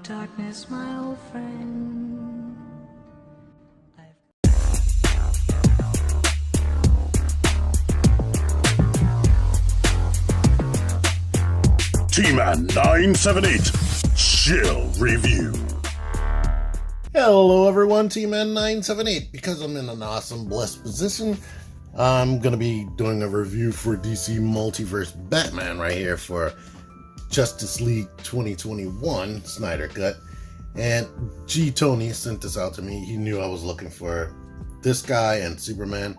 darkness, my old friend. T-Man 978 Chill Review. Hello everyone, T-Man 978. Because I'm in an awesome, blessed position, I'm going to be doing a review for DC Multiverse Batman right here for Justice League 2021 Snyder Cut. And G Toney sent this out to me. He knew I was looking for this guy and Superman,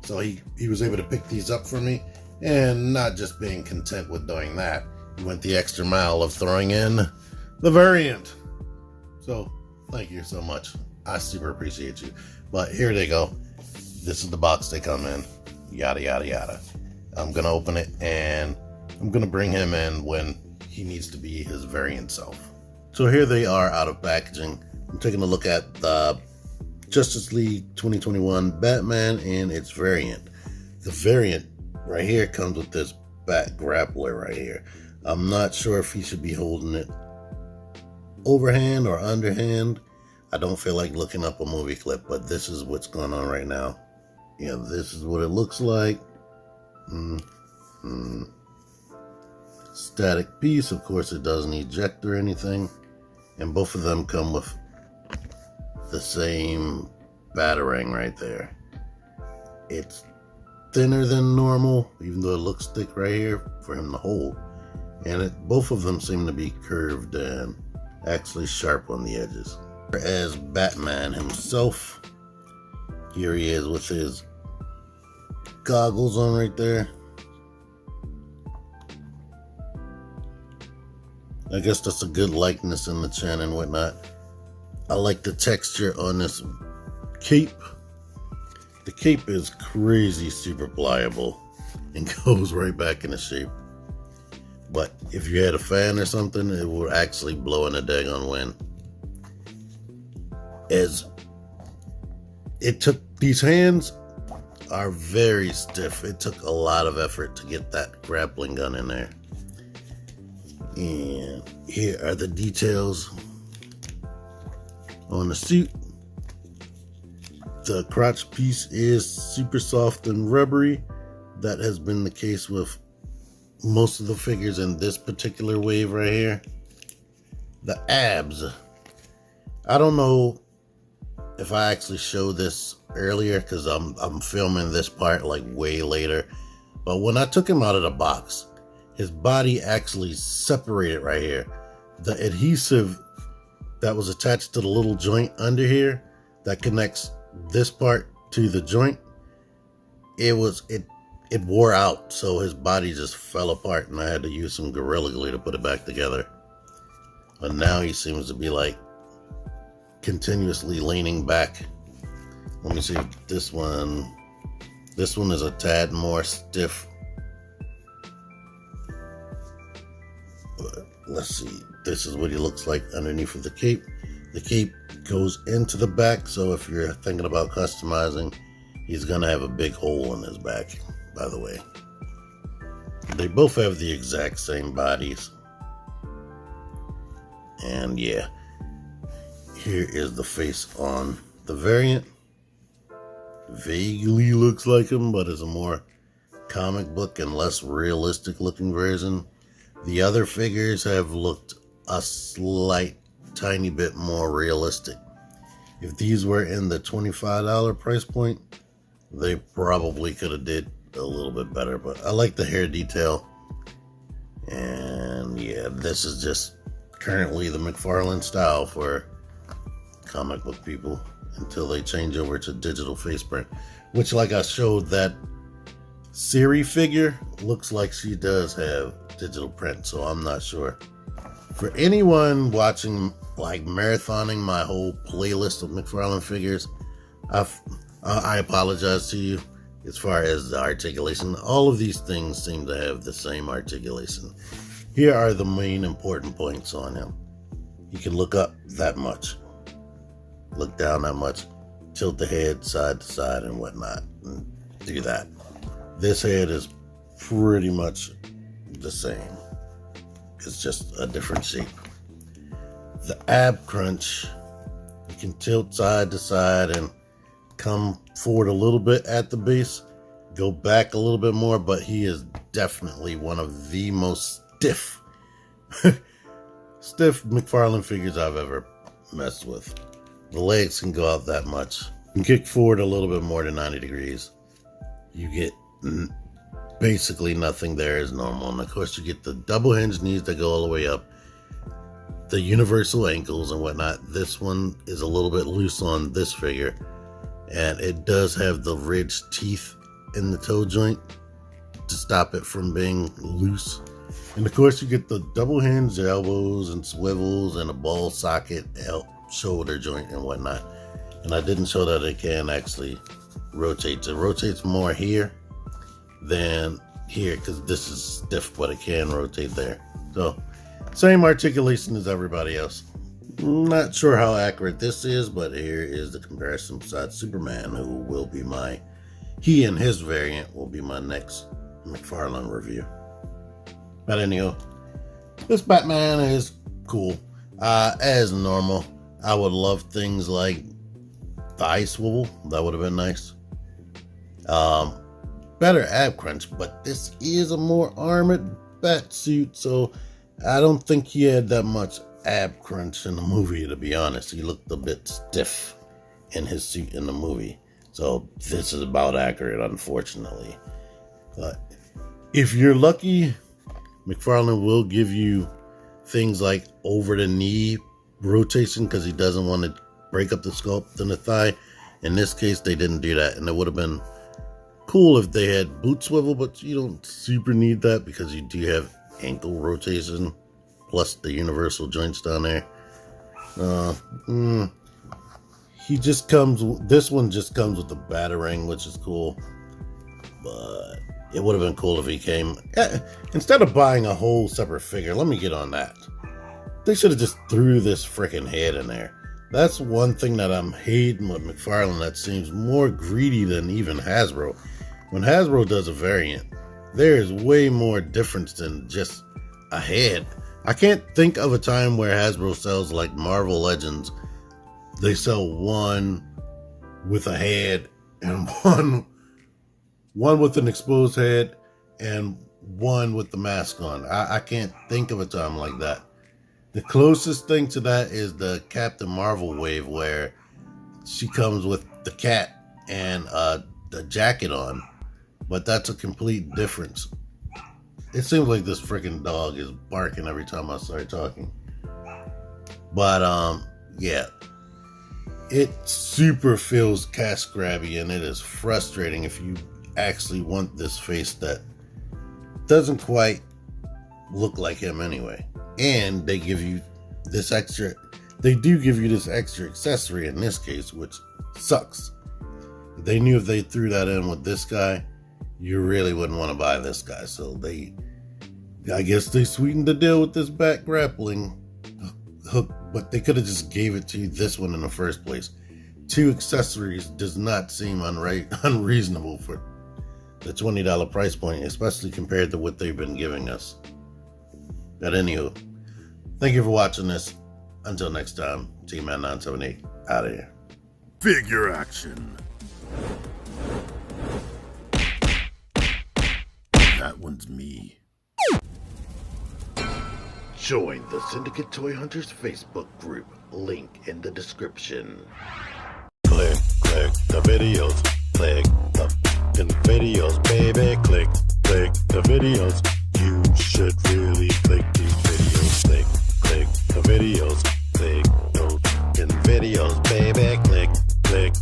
so he was able to pick these up for me. And not just being content with doing that, he went the extra mile of throwing in the variant. So thank you so much. I super appreciate you. But here they go. This is the box they come in. Yada, yada, yada. I'm going to open it and I'm going to bring him in when he needs to be his variant self. So here they are out of packaging. I'm taking a look at the Justice League 2021 Batman and its variant. The variant right here comes with this bat grappler right here. I'm not sure if he should be holding it overhand or underhand. I don't feel like looking up a movie clip, but this is what's going on right now. Yeah, this is what it looks like. Static piece. Of course, it doesn't eject or anything. And both of them come with the same batarang right there. It's thinner than normal, even though it looks thick right here for him to hold. And both of them seem to be curved and actually sharp on the edges. As Batman himself, here he is with his goggles on right there. I guess that's a good likeness in the chin and whatnot. I like the texture on this cape. The cape is crazy super pliable and goes right back into shape. But if you had a fan or something, it would actually blow in a daggone wind. As it took, these hands are very stiff. It took a lot of effort to get that grappling gun in there. And here are the details on the suit. The crotch piece is super soft and rubbery. That has been the case with most of the figures in this particular wave right here. The abs. I don't know if I actually showed this earlier because I'm filming this part like way later. But when I took him out of the box, his body actually separated right here. The adhesive that was attached to the little joint under here that connects this part to the joint, it wore out, so his body just fell apart and I had to use some Gorilla Glue to put it back together. But now he seems to be like continuously leaning back. Let me see this one. This one is a tad more stiff. But let's see. This is what he looks like underneath of the cape. The cape goes into the back, so if you're thinking about customizing, he's gonna have a big hole in his back, by the way. They both have the exact same bodies. And yeah, here is the face on the variant. Vaguely looks like him, but is a more comic book and less realistic looking version. The other figures have looked a slight tiny bit more realistic. If these were in the $25 price point, they probably could have did a little bit better, but I like the hair detail. And yeah, this is just currently the McFarlane style for comic book people until they change over to digital face print, which, like I showed, that Siri figure looks like she does have digital print, so I'm not sure. For anyone watching, like marathoning my whole playlist of McFarlane figures, I apologize to you as far as the articulation. All of these things seem to have the same articulation. Here are the main important points on him. You can look up that much, look down that much, tilt the head side to side and whatnot, and do that. This head is pretty much the same. It's just a different shape. the ab crunch, you can tilt side to side and come forward a little bit at the base, go back a little bit more, but he is definitely one of the most stiff McFarlane figures I've ever messed with. The legs can go out that much. You can kick forward a little bit more than 90 degrees. You get basically nothing there is normal. And of course you get the double hinge knees that go all the way up, the universal ankles and whatnot. This one is a little bit loose on this figure, and it does have the ridged teeth in the toe joint to stop it from being loose. And of course you get the double hinge elbows and swivels and a ball socket shoulder joint and whatnot. And I didn't show that it can actually rotate. It rotates more here than here because this is stiff, but it can rotate there. So same articulation as everybody else. Not sure how accurate this is, but here is the comparison besides Superman, who will be he and his variant will be my next McFarlane review. But anyhow, this Batman is cool. As normal, I would love things like thigh swivel. That would have been nice. Better ab crunch, but this is a more armored bat suit, so I don't think he had that much ab crunch in the movie, to be honest. He looked a bit stiff in his suit in the movie. So this is about accurate, unfortunately. But if you're lucky, McFarlane will give you things like over the knee rotation because he doesn't want to break up the sculpt in the thigh. In this case, they didn't do that, and it would have been cool if they had boot swivel, but you don't super need that because you do have ankle rotation plus the universal joints down there. This one just comes with the batarang, which is cool, but it would have been cool if he came instead of buying a whole separate figure. Let me get on that. They should have just threw this freaking head in there. That's one thing that I'm hating with McFarlane that seems more greedy than even Hasbro. When Hasbro does a variant, there is way more difference than just a head. I can't think of a time where Hasbro sells like Marvel Legends. They sell one with a head and one with an exposed head and one with the mask on. I can't think of a time like that. The closest thing to that is the Captain Marvel wave where she comes with the cat and the jacket on, but that's a complete difference. It seems like this freaking dog is barking every time I start talking. But yeah, it super feels cash grabby, and it is frustrating if you actually want this face that doesn't quite look like him anyway. And they give you this extra, they do give you this extra accessory in this case, which sucks. They knew if they threw that in with this guy, you really wouldn't want to buy this guy. So I guess they sweetened the deal with this back grappling hook, but they could have just gave it to you this one in the first place. 2 accessories does not seem unreasonable for the $20 price point, especially compared to what they've been giving us. But anywho, thank you for watching this. Until next time, T-Man978 out of here. Figure action. That one's me. Join the Syndicate Toy Hunters Facebook group. Link in the description. Click the videos. Click the videos, baby. Click the videos. You should really click these videos. Click the videos. Click those videos, baby. Click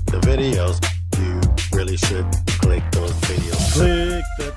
the videos. You really should click those videos. Click the